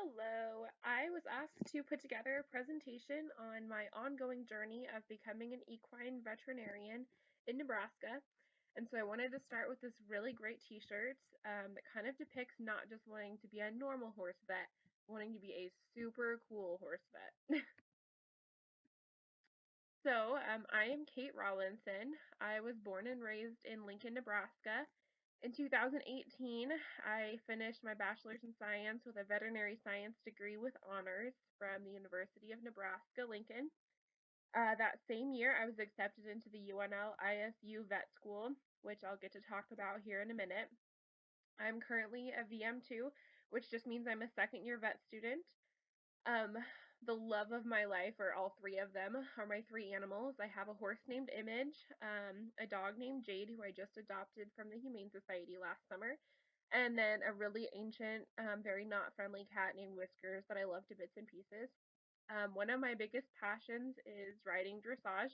Hello. I was asked to put together a presentation on my ongoing journey of becoming an equine veterinarian in Nebraska. And so I wanted to start with this really great t-shirt that kind of depicts not just wanting to be a normal horse vet, wanting to be a super cool horse vet. I am Kate Rawlinson. I was born and raised in Lincoln, Nebraska. In 2018, I finished my bachelor's in science with a veterinary science degree with honors from the University of Nebraska, Lincoln. That same year, I was accepted into the UNL ISU vet school, which I'll get to talk about here in a minute. I'm currently a VM2, which just means I'm a second year vet student. Um, the love of my life, or all three of them, are my three animals. I have a horse named Image, a dog named Jade, who I just adopted from the Humane Society last summer, and then a really ancient, very not friendly cat named Whiskers that I love to bits and pieces. One of my biggest passions is riding dressage,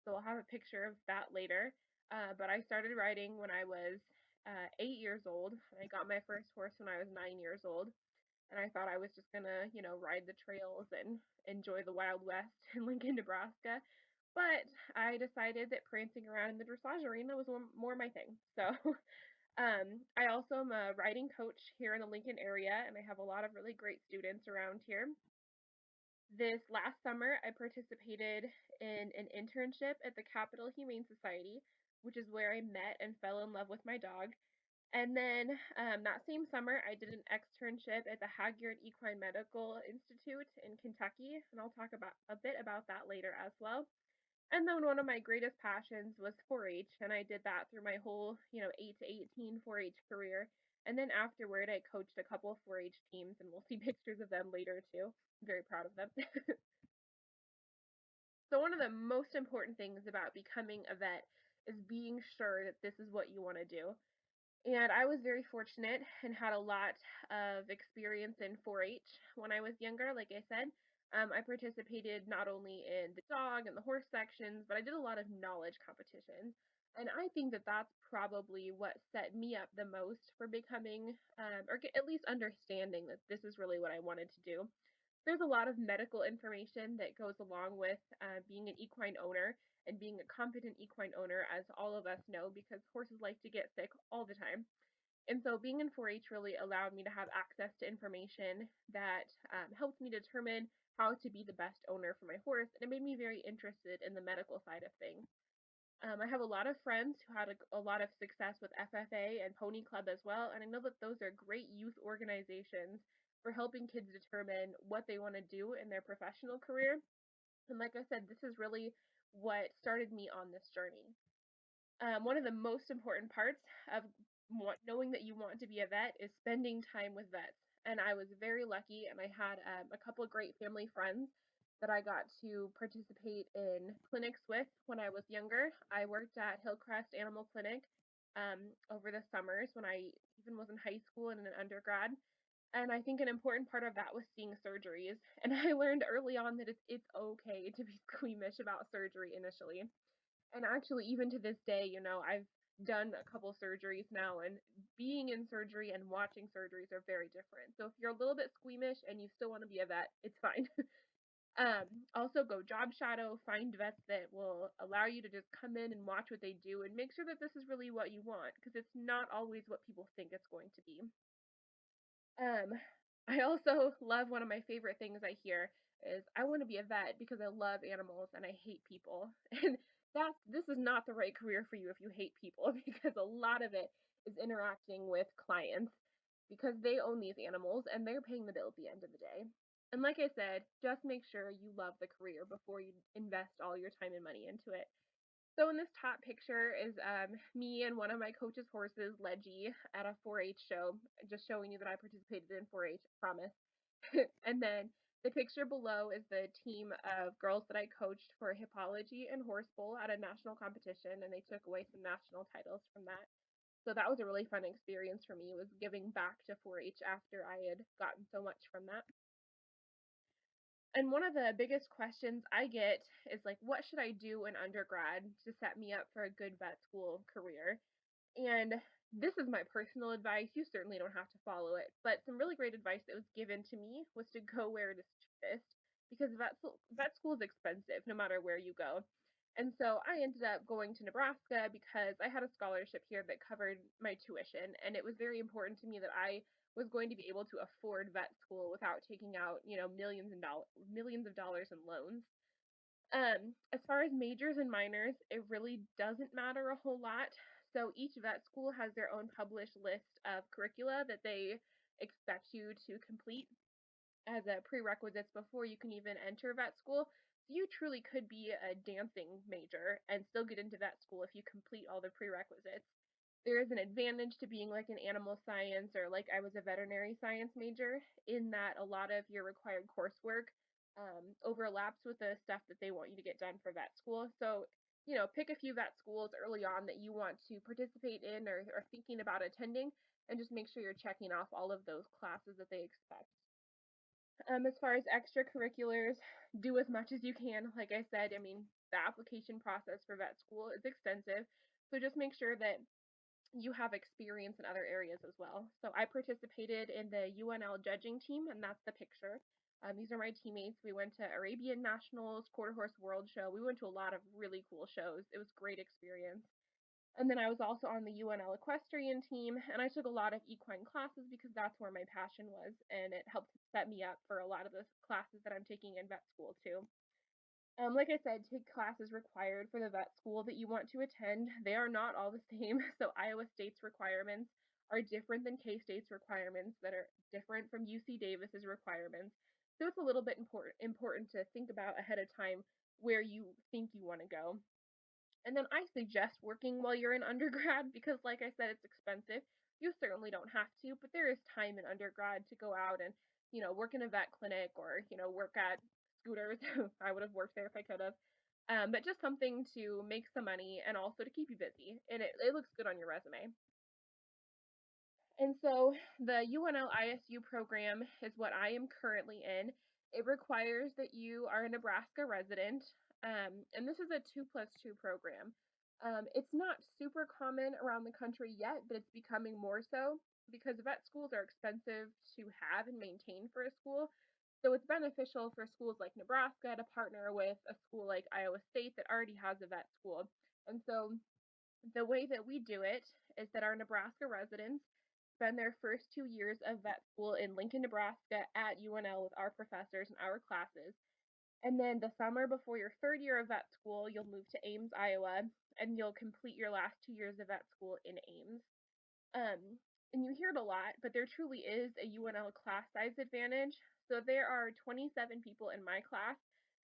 so I'll have a picture of that later. But I started riding when I was 8 years old. I got my first horse when I was 9 years old, and I thought I was just gonna, ride the trails and enjoy the Wild West in Lincoln, Nebraska. But I decided that prancing around in the dressage arena was more my thing. So I also am a riding coach here in the Lincoln area, and I have a lot of really great students around here. This last summer, I participated in an internship at the Capitol Humane Society, which is where I met and fell in love with my dog. And then that same summer, I did an externship at the Hagyard Equine Medical Institute in Kentucky, and I'll talk about a bit about that later as well. And then one of my greatest passions was 4-H, and I did that through my whole, 8 to 18 4-H career. And then afterward, I coached a couple of 4-H teams, and we'll see pictures of them later too. I'm very proud of them. So one of the most important things about becoming a vet is being sure that this is what you want to do. And I was very fortunate and had a lot of experience in 4-H when I was younger. Like I said, I participated not only in the dog and the horse sections, but I did a lot of knowledge competitions. And I think that that's probably what set me up the most for becoming, at least understanding that this is really what I wanted to do. There's a lot of medical information that goes along with being an equine owner and being a competent equine owner, as all of us know, because horses like to get sick all the time. And so being in 4-H really allowed me to have access to information that helped me determine how to be the best owner for my horse, and it made me very interested in the medical side of things. I have a lot of friends who had a lot of success with FFA and Pony Club as well, and I know that those are great youth organizations for helping kids determine what they want to do in their professional career. And like I said, this is really what started me on this journey. One of the most important parts of knowing that you want to be a vet is spending time with vets. And I was very lucky, and I had a couple of great family friends that I got to participate in clinics with when I was younger. I worked at Hillcrest Animal Clinic over the summers when I even was in high school and in undergrad. And I think an important part of that was seeing surgeries. And I learned early on that it's okay to be squeamish about surgery initially. And actually, even to this day, I've done a couple surgeries now, and being in surgery and watching surgeries are very different. So if you're a little bit squeamish and you still want to be a vet, it's fine. Also, go job shadow, find vets that will allow you to just come in and watch what they do and make sure that this is really what you want, because it's not always what people think it's going to be. Um, I also love one of my favorite things I hear is I want to be a vet because I love animals and I hate people. And this is not the right career for you if you hate people because a lot of it is interacting with clients because they own these animals and they're paying the bill at the end of the day. And like I said, just make sure you love the career before you invest all your time and money into it. So in this top picture is me and one of my coach's horses, Leggy, at a 4-H show, just showing you that I participated in 4-H, promise. And then the picture below is the team of girls that I coached for hippology and horse bowl at a national competition, and they took away some national titles from that. So that was a really fun experience for me, was giving back to 4-H after I had gotten so much from that. And one of the biggest questions I get is like, what should I do in undergrad to set me up for a good vet school career? And This is my personal advice. You certainly don't have to follow it, but some really great advice that was given to me was to go where it is cheapest because vet school is expensive no matter where you go. And so I ended up going to Nebraska because I had a scholarship here that covered my tuition, and it was very important to me that I was going to be able to afford vet school without taking out, millions of dollars in loans. As far as majors and minors, it really doesn't matter a whole lot. So each vet school has their own published list of curricula that they expect you to complete as a prerequisites before you can even enter vet school. So you truly could be a dancing major and still get into vet school if you complete all the prerequisites. There is an advantage to being like an animal science or like I was a veterinary science major in that a lot of your required coursework overlaps with the stuff that they want you to get done for vet school. So, pick a few vet schools early on that you want to participate in or thinking about attending, and just make sure you're checking off all of those classes that they expect. As far as extracurriculars, do as much as you can. Like I said, I mean, the application process for vet school is extensive. So just make sure that you have experience in other areas as well. So I participated in the UNL judging team, and that's the picture. These are my teammates. We went to Arabian Nationals, Quarter Horse World Show. We went to a lot of really cool shows. It was a great experience. And then I was also on the UNL equestrian team, and I took a lot of equine classes because that's where my passion was, and it helped set me up for a lot of the classes that I'm taking in vet school too. Like I said, take classes required for the vet school that you want to attend. They are not all the same. So Iowa State's requirements are different than K-State's requirements that are different from UC Davis's requirements. So it's a little bit important to think about ahead of time where you think you want to go. And then I suggest working while you're in undergrad because, like I said, it's expensive. You certainly don't have to, but there is time in undergrad to go out and, work in a vet clinic or, work at Scooters. I would have worked there if I could have. But just something to make some money and also to keep you busy. And it looks good on your resume. And so the UNL ISU program is what I am currently in. It requires that you are a Nebraska resident, and this is a 2+2 program. It's not super common around the country yet, but it's becoming more so because vet schools are expensive to have and maintain for a school. So it's beneficial for schools like Nebraska to partner with a school like Iowa State that already has a vet school. And so the way that we do it is that our Nebraska residents spend their first 2 years of vet school in Lincoln, Nebraska at UNL with our professors and our classes. And then the summer before your third year of vet school, you'll move to Ames, Iowa, and you'll complete your last 2 years of vet school in Ames. Um, and you hear it a lot, but there truly is a UNL class size advantage. So there are 27 people in my class,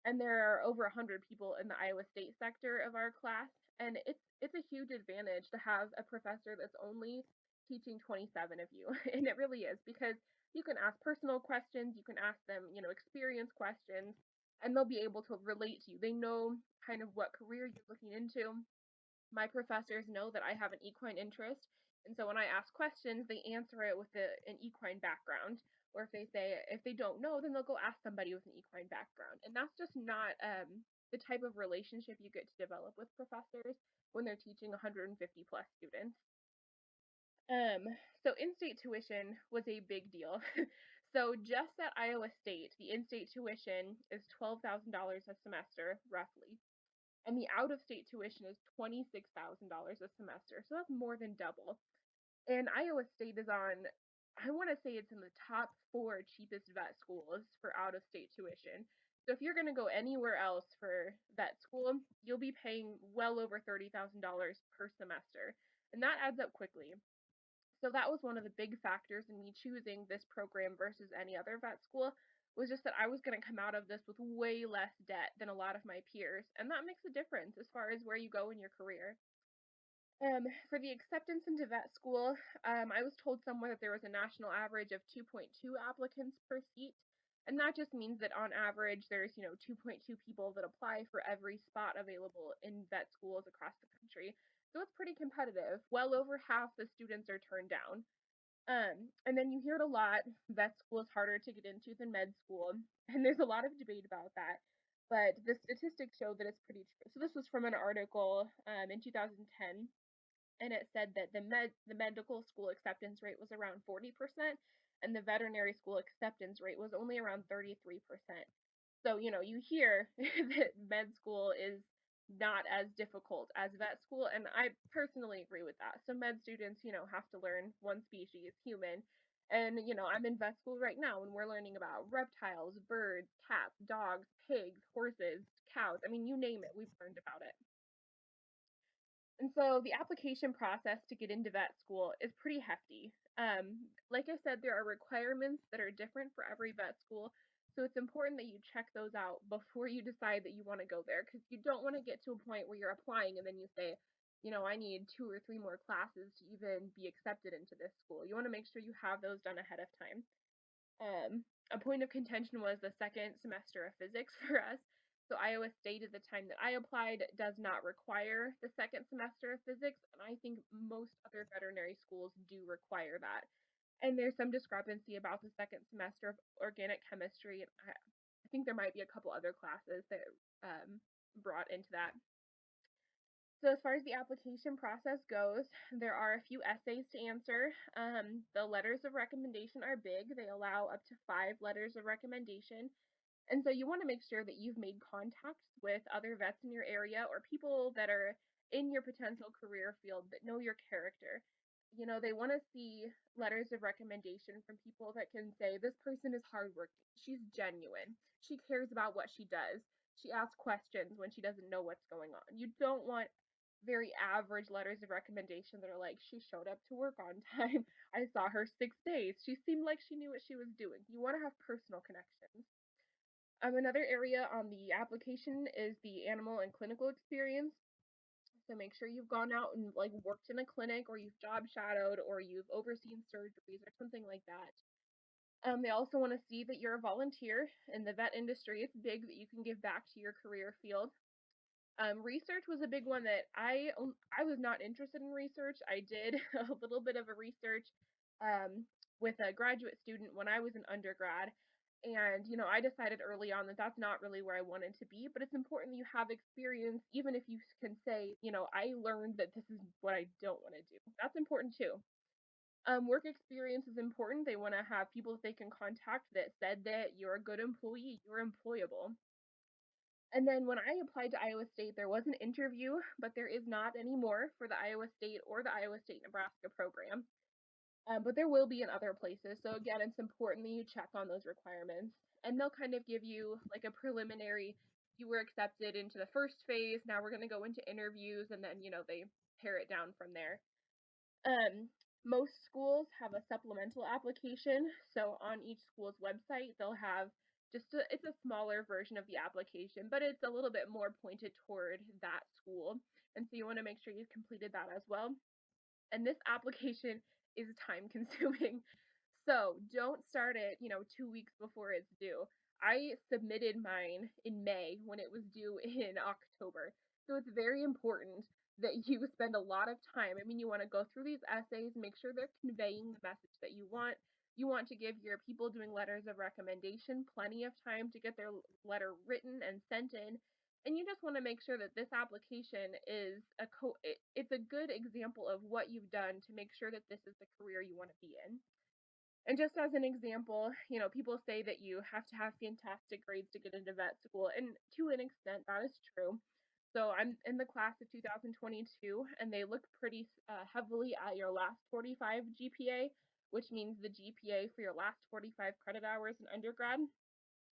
and there are over 100 people in the Iowa State sector of our class, and it's a huge advantage to have a professor that's only teaching 27 of you, and it really is because you can ask personal questions, you can ask them, experience questions, and they'll be able to relate to you. They know kind of what career you're looking into. My professors know that I have an equine interest, and so when I ask questions, they answer it with an equine background. Or if they don't know, then they'll go ask somebody with an equine background. And that's just not the type of relationship you get to develop with professors when they're teaching 150 plus students. So in-state tuition was a big deal. So just at Iowa State, the in-state tuition is $12,000 a semester, roughly, and the out-of-state tuition is $26,000 a semester. So that's more than double. And Iowa State is on, I want to say it's in the top 4 cheapest vet schools for out-of-state tuition. So if you're going to go anywhere else for vet school, you'll be paying well over $30,000 per semester. And that adds up quickly. So that was one of the big factors in me choosing this program versus any other vet school, was just that I was going to come out of this with way less debt than a lot of my peers, and that makes a difference as far as where you go in your career. For the acceptance into vet school, I was told somewhere that there was a national average of 2.2 applicants per seat, and that just means that on average there's 2.2 people that apply for every spot available in vet schools across the country. So it's pretty competitive. Well over half the students are turned down. And then you hear it a lot, vet school is harder to get into than med school, and there's a lot of debate about that. But the statistics show that it's pretty true. So this was from an article in 2010, and it said that the medical school acceptance rate was around 40%, and the veterinary school acceptance rate was only around 33%. So, you hear that med school is not as difficult as vet school, and I personally agree with that. So med students, have to learn one species, human. And, I'm in vet school right now and we're learning about reptiles, birds, cats, dogs, pigs, horses, cows. I mean, you name it, we've learned about it. And so the application process to get into vet school is pretty hefty. Like I said, there are requirements that are different for every vet school. So it's important that you check those out before you decide that you want to go there, because you don't want to get to a point where you're applying and then you say, I need 2 or 3 more classes to even be accepted into this school. You want to make sure you have those done ahead of time. A point of contention was the second semester of physics for us. So Iowa State at the time that I applied does not require the second semester of physics, and I think most other veterinary schools do require that. And there's some discrepancy about the second semester of organic chemistry. I think there might be a couple other classes that brought into that. So as far as the application process goes, there are a few essays to answer. The letters of recommendation are big. They allow up to 5 letters of recommendation. And so you want to make sure that you've made contacts with other vets in your area or people that are in your potential career field that know your character. They want to see letters of recommendation from people that can say, this person is hardworking, she's genuine, she cares about what she does, she asks questions when she doesn't know what's going on. You don't want very average letters of recommendation that are like, she showed up to work on time, I saw her 6 days, she seemed like she knew what she was doing. You want to have personal connections. Another area on the application is the animal and clinical experience. So make sure you've gone out and like worked in a clinic, or you've job shadowed, or you've overseen surgeries or something like that. They also want to see that you're a volunteer in the vet industry. It's big that you can give back to your career field. Research was a big one that I was not interested in research. I did a little bit of a research um, with a graduate student when I was an undergrad, and I decided early on that that's not really where I wanted to be. But it's important that you have experience, even if you can say, I learned that this is what I don't want to do. That's important too. Work experience is important. They want to have people that they can contact that said that you're a good employee, you're employable. And then when I applied to Iowa State, there was an interview, but there is not anymore for the Iowa State or the Iowa State Nebraska program. But there will be in other places. So again, it's important that you check on those requirements. And they'll kind of give you like a preliminary, you were accepted into the first phase, now we're going to go into interviews, and then, they pare it down from there. Most schools have a supplemental application. So on each school's website, they'll have it's a smaller version of the application, but it's a little bit more pointed toward that school. And so you want to make sure you've completed that as well. And this application is time consuming. So don't start it, 2 weeks before it's due. I submitted mine in May when it was due in October. So it's very important that you spend a lot of time. I mean, you want to go through these essays, make sure they're conveying the message that you want. You want to give your people doing letters of recommendation plenty of time to get their letter written and sent in. And you just want to make sure that this application is it's a good example of what you've done to make sure that this is the career you want to be in. And just as an example, people say that you have to have fantastic grades to get into vet school, and to an extent, that is true. So I'm in the class of 2022, and they look pretty heavily at your last 45 GPA, which means the GPA for your last 45 credit hours in undergrad.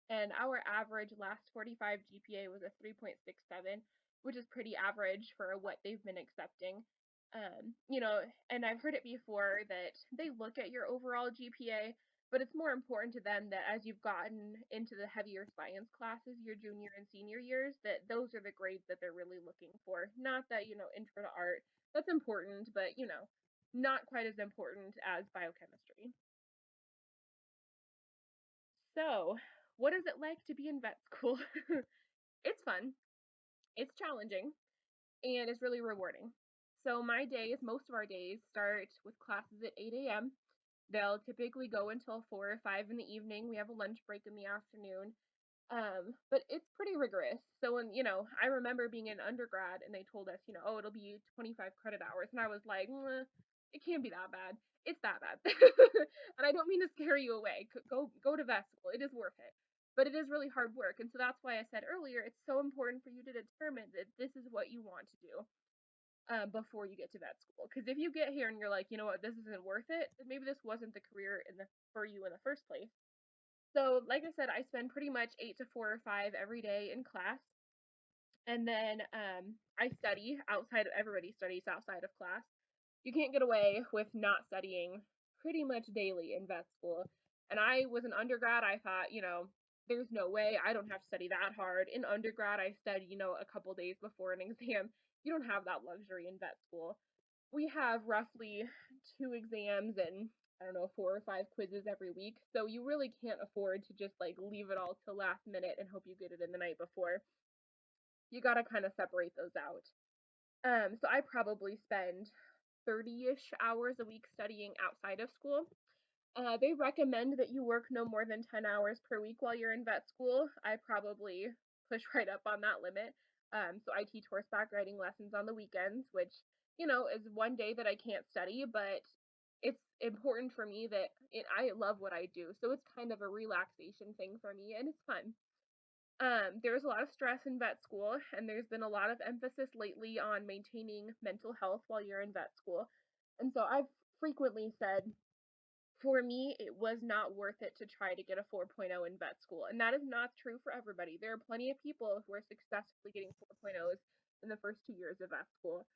And our average last 45 GPA was a 3.67, which is pretty average for what they've been accepting. And I've heard it before that they look at your overall GPA, but it's more important to them that as you've gotten into the heavier science classes, your junior and senior years, that those are the grades that they're really looking for. Not that, intro to art, that's important, but, not quite as important as biochemistry. So, what is it like to be in vet school? It's fun, it's challenging, and it's really rewarding. So my days, most of our days, start with classes at 8 a.m. They'll typically go until 4 or 5 in the evening. We have a lunch break in the afternoon. But it's pretty rigorous. So when, I remember being in undergrad and they told us, oh, it'll be 25 credit hours. And I was like, it can't be that bad. It's that bad. And I don't mean to scare you away. Go to vet school. It is worth it. But it is really hard work. And so that's why I said earlier, it's so important for you to determine that this is what you want to do before you get to vet school. Because if you get here and you're like, you know what, this isn't worth it, then maybe this wasn't the career for you in the first place. So, like I said, I spend pretty much 8 to 4 or 5 every day in class. And then I study outside of everybody studies outside of class. You can't get away with not studying pretty much daily in vet school. And I was an undergrad. I thought, there's no way I don't have to study that hard. In undergrad, I studied, a couple days before an exam. You don't have that luxury in vet school. We have roughly 2 exams and I don't know, 4 or 5 quizzes every week. So you really can't afford to just like leave it all till last minute and hope you get it in the night before. You got to kind of separate those out. So I probably spend 30-ish hours a week studying outside of school. They recommend that you work no more than 10 hours per week while you're in vet school. I probably push right up on that limit. So I teach horseback riding lessons on the weekends, which, is one day that I can't study, but it's important for me that I love what I do. So it's kind of a relaxation thing for me and it's fun. There's a lot of stress in vet school, and there's been a lot of emphasis lately on maintaining mental health while you're in vet school. And so I've frequently said, for me, it was not worth it to try to get a 4.0 in vet school. And that is not true for everybody. There are plenty of people who are successfully getting 4.0s in the first 2 years of vet school.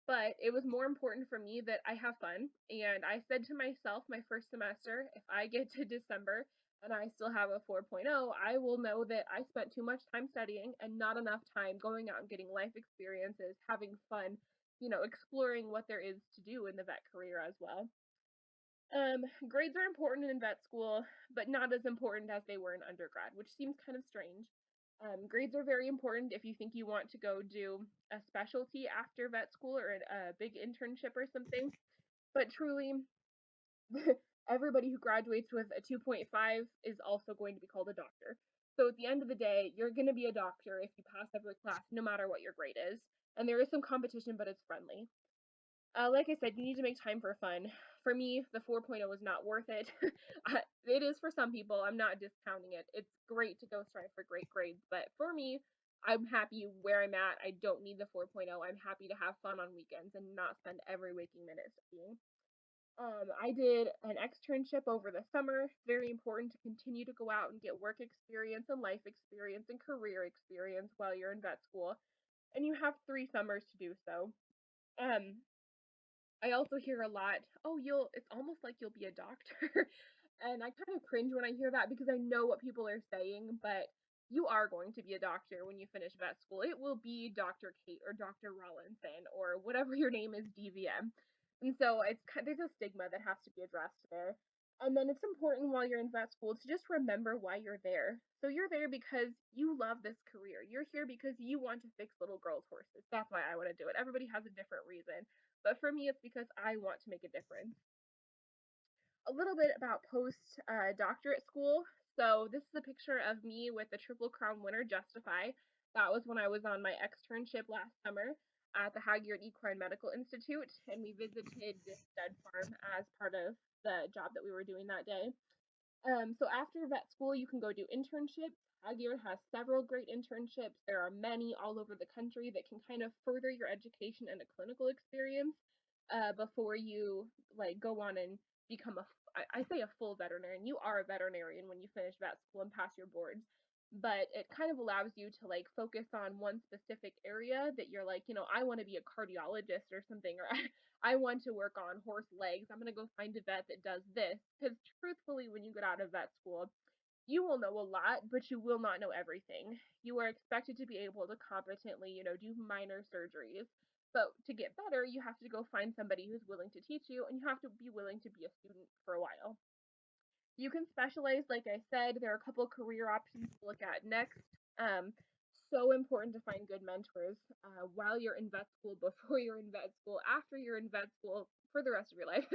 But it was more important for me that I have fun. And I said to myself my first semester, if I get to December and I still have a 4.0, I will know that I spent too much time studying and not enough time going out and getting life experiences, having fun, exploring what there is to do in the vet career as well. Grades are important in vet school, but not as important as they were in undergrad, which seems kind of strange. Grades are very important if you think you want to go do a specialty after vet school or a big internship or something. But truly, everybody who graduates with a 2.5 is also going to be called a doctor. So at the end of the day, you're going to be a doctor if you pass every class, no matter what your grade is. And there is some competition, but it's friendly. Like I said, you need to make time for fun. For me, the 4.0 was not worth it. It is for some people. I'm not discounting it. It's great to go strive for great grades, but for me, I'm happy where I'm at. I don't need the 4.0. I'm happy to have fun on weekends and not spend every waking minute studying. I did an externship over the summer. Very important to continue to go out and get work experience and life experience and career experience while you're in vet school. And you have 3 summers to do so. Um, I also hear a lot, "Oh, it's almost like you'll be a doctor." And I kind of cringe when I hear that because I know what people are saying, but you are going to be a doctor when you finish vet school. It will be Dr. Kate or Dr. Rawlinson or whatever your name is, DVM. And so there's a stigma that has to be addressed there. And then it's important while you're in vet school to just remember why you're there. So you're there because you love this career. You're here because you want to fix little girls' horses. That's why I want to do it. Everybody has a different reason. But for me, it's because I want to make a difference. A little bit about post doctorate school. So this is a picture of me with the Triple Crown winner, Justify. That was when I was on my externship last summer at the Hagyard Equine Medical Institute, and we visited this stud farm as part of the job that we were doing that day. So after vet school, you can go do internships. Hagyard has several great internships. There are many all over the country that can kind of further your education and a clinical experience before you like go on and become I say a full veterinarian. You are a veterinarian when you finish vet school and pass your boards, but it kind of allows you to like focus on one specific area that you're like, I want to be a cardiologist or something, or I want to work on horse legs. I'm going to go find a vet that does this. Because truthfully, when you get out of vet school, you will know a lot, but you will not know everything. You are expected to be able to competently, do minor surgeries. But to get better, you have to go find somebody who's willing to teach you, and you have to be willing to be a student for a while. You can specialize, like I said, there are a couple career options to look at next. Um, so important to find good mentors while you're in vet school, before you're in vet school, after you're in vet school, for the rest of your life.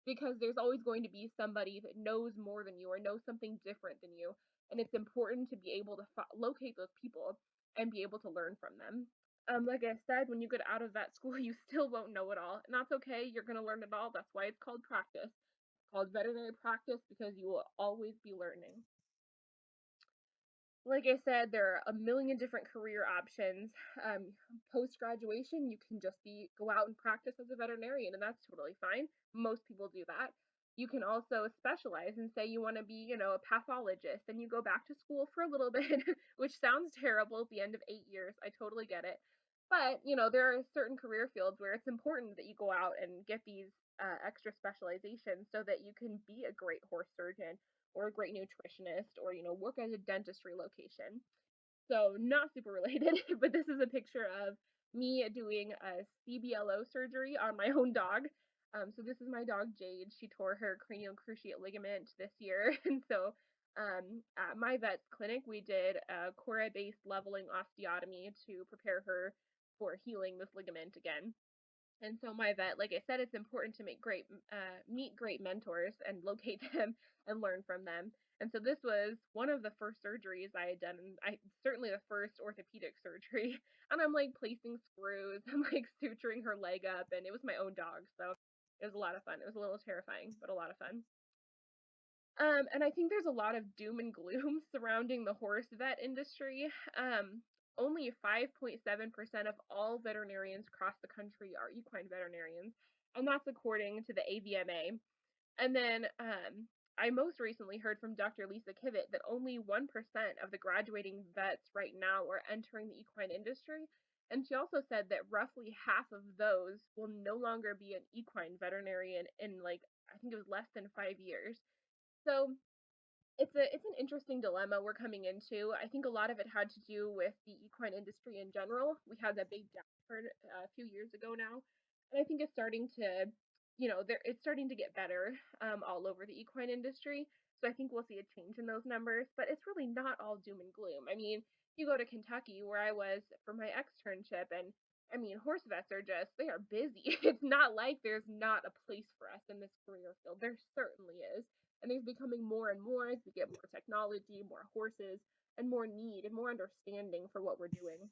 because there's always going to be somebody that knows more than you or knows something different than you, and it's important to be able to locate those people and be able to learn from them. Like I said, when you get out of vet school, you still won't know it all, and that's okay. You're gonna learn it all. That's why it's called practice. It's called veterinary practice because you will always be learning. Like I said, there are a million different career options. Post graduation, you can just go out and practice as a veterinarian, and that's totally fine. Most people do that. You can also specialize and say you want to be, a pathologist, and you go back to school for a little bit, which sounds terrible at the end of 8 years. I totally get it. But, there are certain career fields where it's important that you go out and get these extra specializations so that you can be a great horse surgeon or a great nutritionist or, work at a dentistry location. So not super related, but this is a picture of me doing a CBLO surgery on my own dog. So this is my dog Jade. She tore her cranial cruciate ligament this year. And so at my vet's clinic, we did a Cora-based leveling osteotomy to prepare her for healing this ligament again. And so my vet, like I said, it's important to meet great mentors and locate them and learn from them. And so this was one of the first surgeries I had done, and certainly the first orthopedic surgery. And I'm like placing screws, I'm like suturing her leg up, and it was my own dog, so it was a lot of fun. It was a little terrifying, but a lot of fun. And I think there's a lot of doom and gloom surrounding the horse vet industry. Only 5.7% of all veterinarians across the country are equine veterinarians, and that's according to the AVMA. And then I most recently heard from Dr. Lisa Kivett that only 1% of the graduating vets right now are entering the equine industry. And she also said that roughly half of those will no longer be an equine veterinarian in, like, I think it was less than 5 years. So it's an interesting dilemma we're coming into. I think a lot of it had to do with the equine industry in general. We had that big downturn a few years ago now, and I think it's starting to, it's starting to get better all over the equine industry. So I think we'll see a change in those numbers, but it's really not all doom and gloom. I mean, you go to Kentucky where I was for my externship, and I mean, horse vets are just, they are busy. It's not like there's not a place for us in this career field. There certainly is, and there's becoming more and more as we get more technology, more horses, and more need and more understanding for what we're doing.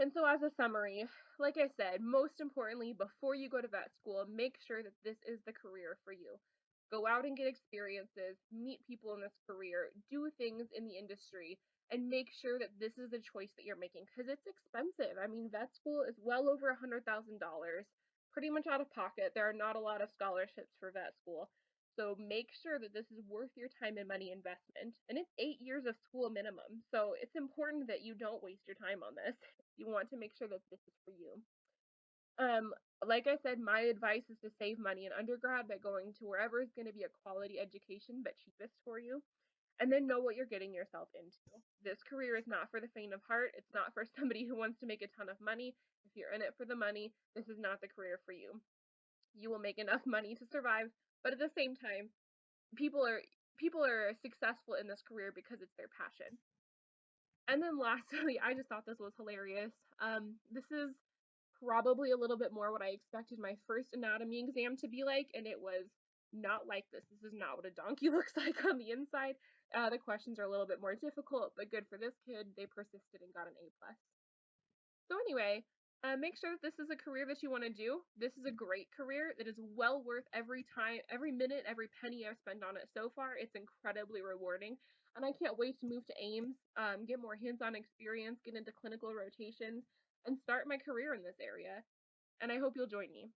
And so, as a summary, like I said, most importantly, before you go to vet school, make sure that this is the career for you. Go out and get experiences, meet people in this career, do things in the industry, and make sure that this is the choice that you're making because it's expensive. I mean, vet school is well over $100,000, pretty much out of pocket. There are not a lot of scholarships for vet school. So make sure that this is worth your time and money investment. And it's 8 years of school minimum. So it's important that you don't waste your time on this. You want to make sure that this is for you. Um, like I said, my advice is to save money in undergrad by going to wherever is going to be a quality education but cheapest for you. And then know what you're getting yourself into. This career is not for the faint of heart. It's not for somebody who wants to make a ton of money. If you're in it for the money, this is not the career for you. You will make enough money to survive, but at the same time, people are people are successful in this career because it's their passion. And then lastly, I just thought this was hilarious. This is probably a little bit more what I expected my first anatomy exam to be like, and it was not like this. This is not what a donkey looks like on the inside. The questions are a little bit more difficult, but good for this kid. They persisted and got an A plus. So anyway, make sure that this is a career that you want to do. This is a great career that is well worth every time, every minute, every penny I've spent on it so far. It's incredibly rewarding, and I can't wait to move to Ames, get more hands-on experience, get into clinical rotations, and start my career in this area. And I hope you'll join me.